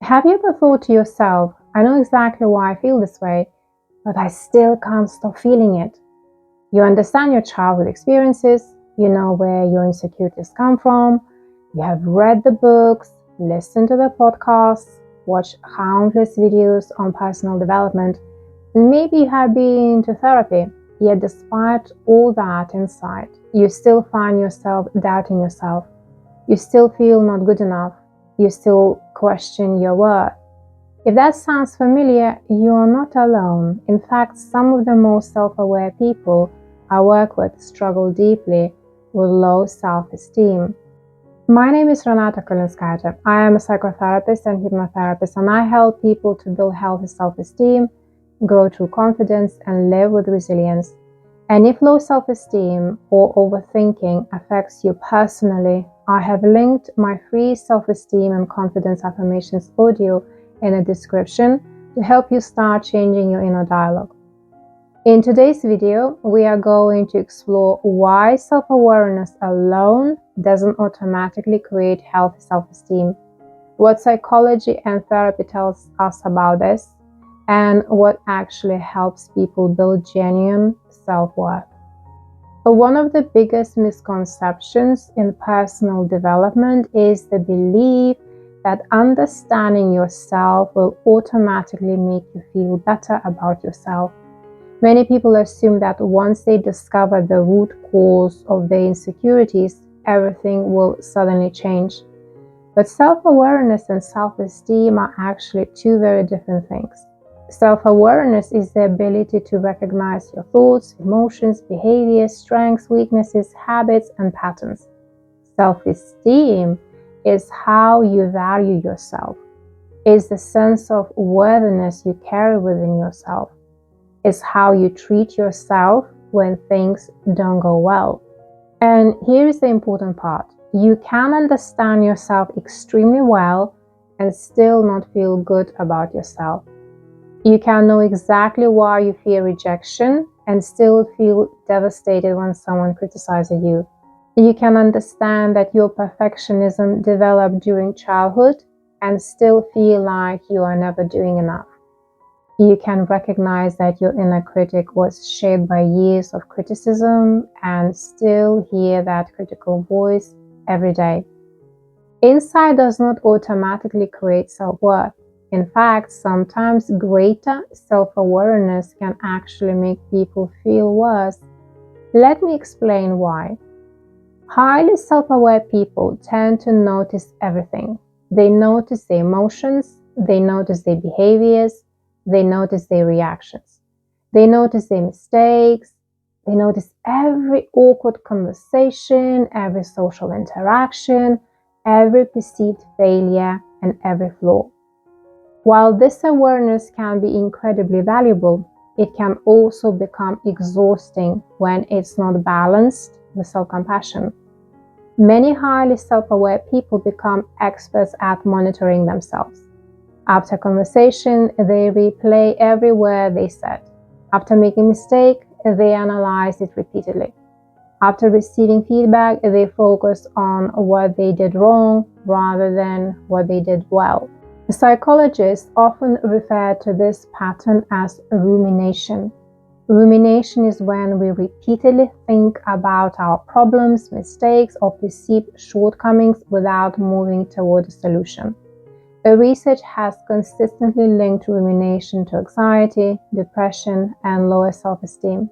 Have you ever thought to yourself, I know exactly why I feel this way, but I still can't stop feeling it? You understand your childhood experiences, you know where your insecurities come from, you have read the books, listened to the podcasts, watched countless videos on personal development, and maybe you have been to therapy, yet despite all that insight, you still find yourself doubting yourself. You still feel not good enough. You still question your worth. If that sounds familiar, you are not alone. In fact, some of the most self-aware people I work with struggle deeply with low self-esteem. My name is Renata Karlinskaite. I am a psychotherapist and hypnotherapist, and I help people to build healthy self-esteem, grow through confidence, and live with resilience. And if low self-esteem or overthinking affects you personally, I have linked my free self-esteem and confidence affirmations audio in the description to help you start changing your inner dialogue. In today's video, we are going to explore why self-awareness alone doesn't automatically create healthy self-esteem, what psychology and therapy tells us about this, and what actually helps people build genuine self-worth. One of the biggest misconceptions in personal development is the belief that understanding yourself will automatically make you feel better about yourself. Many people assume that once they discover the root cause of their insecurities, everything will suddenly change. But self-awareness and self-esteem are actually two very different things. Self-awareness is the ability to recognize your thoughts, emotions, behaviors, strengths, weaknesses, habits, and patterns. Self-esteem is how you value yourself, is the sense of worthiness you carry within yourself, is how you treat yourself when things don't go well. And here is the important part. You can understand yourself extremely well and still not feel good about yourself. You can know exactly why you fear rejection and still feel devastated when someone criticizes you. You can understand that your perfectionism developed during childhood and still feel like you are never doing enough. You can recognize that your inner critic was shaped by years of criticism and still hear that critical voice every day. Insight does not automatically create self-worth. In fact, sometimes greater self-awareness can actually make people feel worse. Let me explain why. Highly self-aware people tend to notice everything. They notice their emotions, they notice their behaviors, they notice their reactions. They notice their mistakes, they notice every awkward conversation, every social interaction, every perceived failure, and every flaw. While this awareness can be incredibly valuable, it can also become exhausting when it's not balanced with self-compassion. Many highly self-aware people become experts at monitoring themselves. After conversation, they replay every word they said. After making a mistake, they analyze it repeatedly. After receiving feedback, they focus on what they did wrong rather than what they did well. Psychologists often refer to this pattern as rumination. Rumination is when we repeatedly think about our problems, mistakes, or perceived shortcomings without moving toward a solution. Research has consistently linked rumination to anxiety, depression, and lower self-esteem.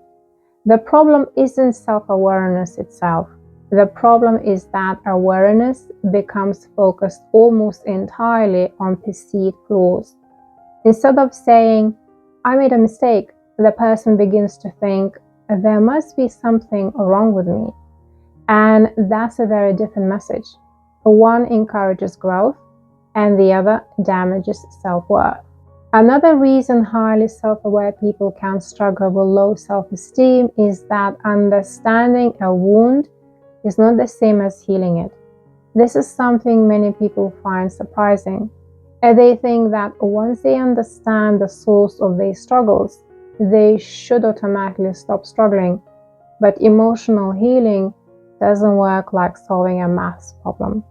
The problem isn't self-awareness itself. The problem is that awareness becomes focused almost entirely on perceived flaws. Instead of saying, I made a mistake, the person begins to think, there must be something wrong with me. And that's a very different message. One encourages growth, and the other damages self-worth. Another reason highly self-aware people can struggle with low self-esteem is that understanding a wound is not the same as healing it. This is something many people find surprising. And they think that once they understand the source of their struggles, they should automatically stop struggling. But emotional healing doesn't work like solving a math problem.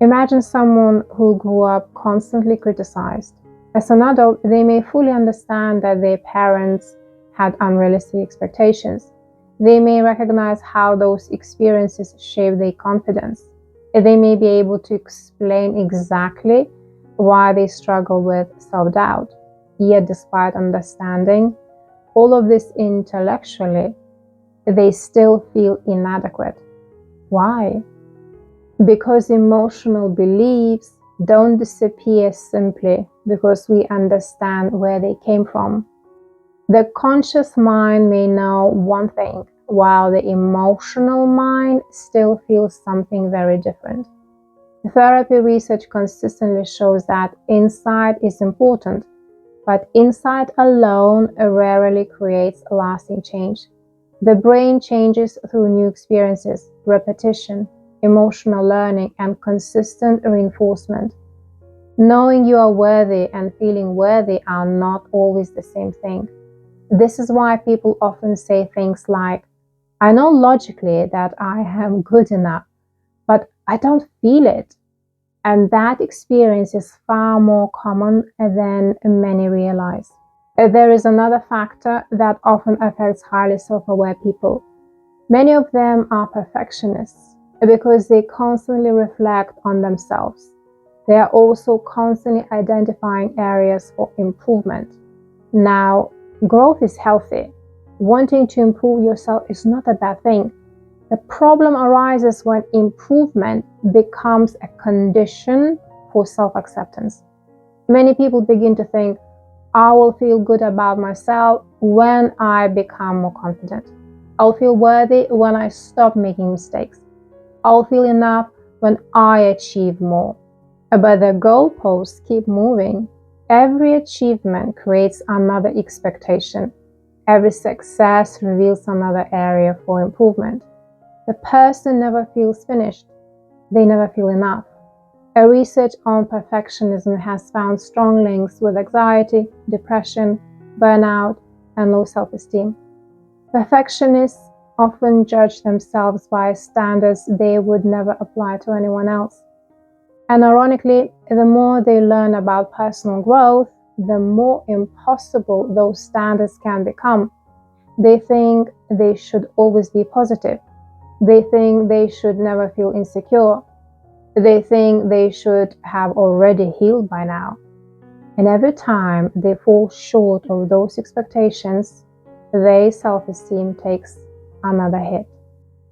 Imagine someone who grew up constantly criticized. As an adult, they may fully understand that their parents had unrealistic expectations. They may recognize how those experiences shape their confidence. They may be able to explain exactly why they struggle with self-doubt. Yet, despite understanding all of this intellectually, they still feel inadequate. Why? Because emotional beliefs don't disappear simply because we understand where they came from. The conscious mind may know one thing, while the emotional mind still feels something very different. Therapy research consistently shows that insight is important, but insight alone rarely creates lasting change. The brain changes through new experiences, repetition, emotional learning, and consistent reinforcement. Knowing you are worthy and feeling worthy are not always the same thing. This is why people often say things like, I know logically that I am good enough, but I don't feel it. And that experience is far more common than many realize. There is another factor that often affects highly self-aware people. Many of them are perfectionists because they constantly reflect on themselves. They are also constantly identifying areas for improvement. Now, growth is healthy. Wanting to improve yourself is not a bad thing. The problem arises when improvement becomes a condition for self-acceptance. Many people begin to think, I will feel good about myself when I become more confident. I'll feel worthy when I stop making mistakes. I'll feel enough when I achieve more. But the goalposts keep moving. Every achievement creates another expectation. Every success reveals another area for improvement. The person never feels finished. They never feel enough. A research on perfectionism has found strong links with anxiety, depression, burnout, and low self-esteem. Perfectionists often judge themselves by standards they would never apply to anyone else. And ironically, the more they learn about personal growth, the more impossible those standards can become. They think they should always be positive. They think they should never feel insecure. They think they should have already healed by now. And every time they fall short of those expectations, their self-esteem takes another hit.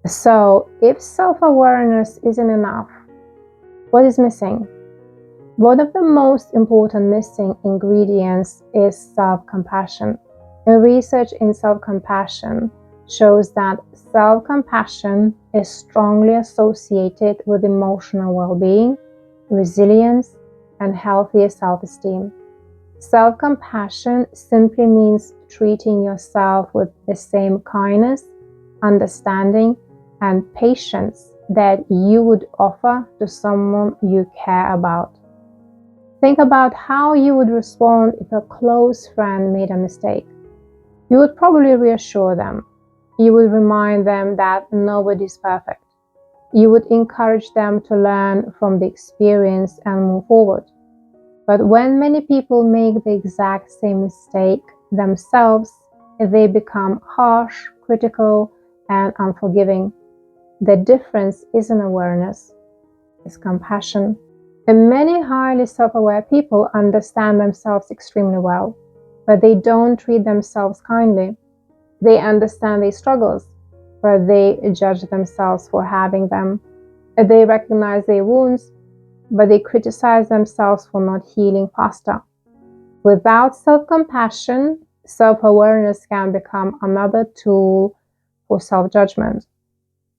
So, if self-awareness isn't enough, what is missing? One of the most important missing ingredients is self-compassion. Research in self-compassion shows that self-compassion is strongly associated with emotional well-being, resilience, and healthier self-esteem. Self-compassion simply means treating yourself with the same kindness, understanding, and patience that you would offer to someone you care about. Think about how you would respond if a close friend made a mistake. You would probably reassure them. You would remind them that nobody's perfect. You would encourage them to learn from the experience and move forward. But when many people make the exact same mistake themselves, they become harsh, critical, and unforgiving. The difference isn't awareness, it's compassion. And many highly self-aware people understand themselves extremely well, but they don't treat themselves kindly. They understand their struggles, but they judge themselves for having them. They recognize their wounds, but they criticize themselves for not healing faster. Without self-compassion, self-awareness can become another tool for self-judgment.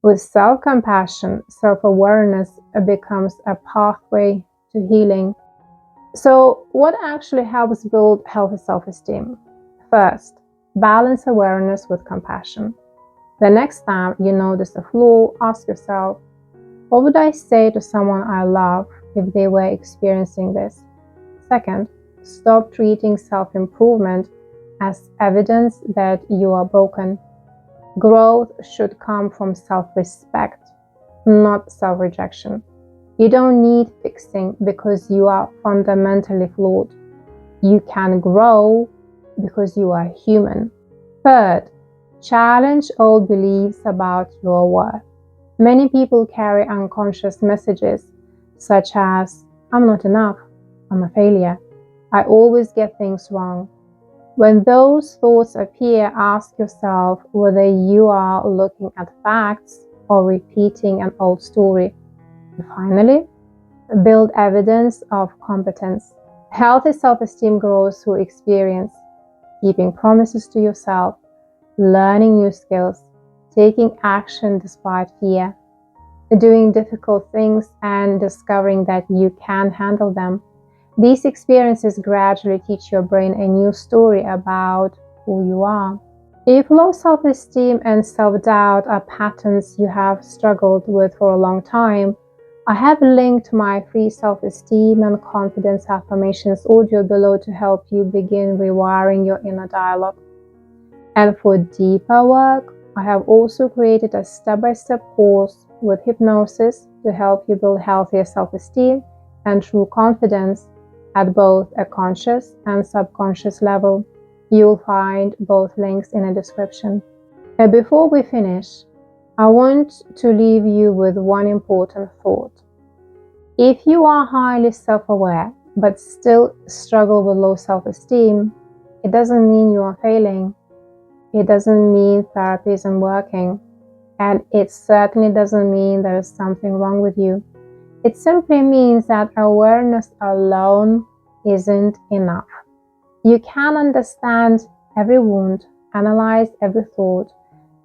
With self-compassion, self-awareness becomes a pathway to healing. So, what actually helps build healthy self-esteem? First, balance awareness with compassion. The next time you notice a flaw, ask yourself, what would I say to someone I love if they were experiencing this? Second, stop treating self-improvement as evidence that you are broken. Growth should come from self-respect, not self-rejection. You don't need fixing because you are fundamentally flawed. You can grow because you are human. Third, challenge old beliefs about your worth. Many people carry unconscious messages such as, I'm not enough, I'm a failure, I always get things wrong. When those thoughts appear, ask yourself whether you are looking at facts or repeating an old story. And finally, build evidence of competence. Healthy self-esteem grows through experience, keeping promises to yourself, learning new skills, taking action despite fear, doing difficult things and discovering that you can handle them. These experiences gradually teach your brain a new story about who you are. If low self-esteem and self-doubt are patterns you have struggled with for a long time, I have linked my free self-esteem and confidence affirmations audio below to help you begin rewiring your inner dialogue. And for deeper work, I have also created a step-by-step course with hypnosis to help you build healthier self-esteem and true confidence at both a conscious and subconscious level. You'll find both links in the description. And before we finish, I want to leave you with one important thought. If you are highly self-aware but still struggle with low self-esteem, it doesn't mean you are failing. It doesn't mean therapy isn't working. And it certainly doesn't mean there is something wrong with you. It simply means that awareness alone isn't enough. You can understand every wound, analyze every thought,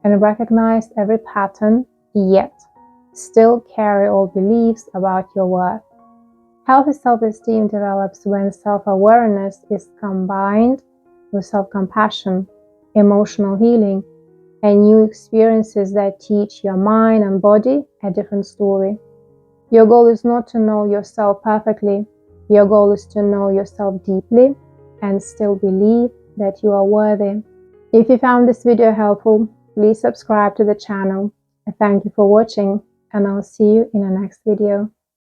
and recognize every pattern, yet still carry old beliefs about your worth. Healthy self-esteem develops when self-awareness is combined with self-compassion, emotional healing, and new experiences that teach your mind and body a different story. Your goal is not to know yourself perfectly. Your goal is to know yourself deeply and still believe that you are worthy. If you found this video helpful, please subscribe to the channel. Thank you for watching, and I'll see you in the next video.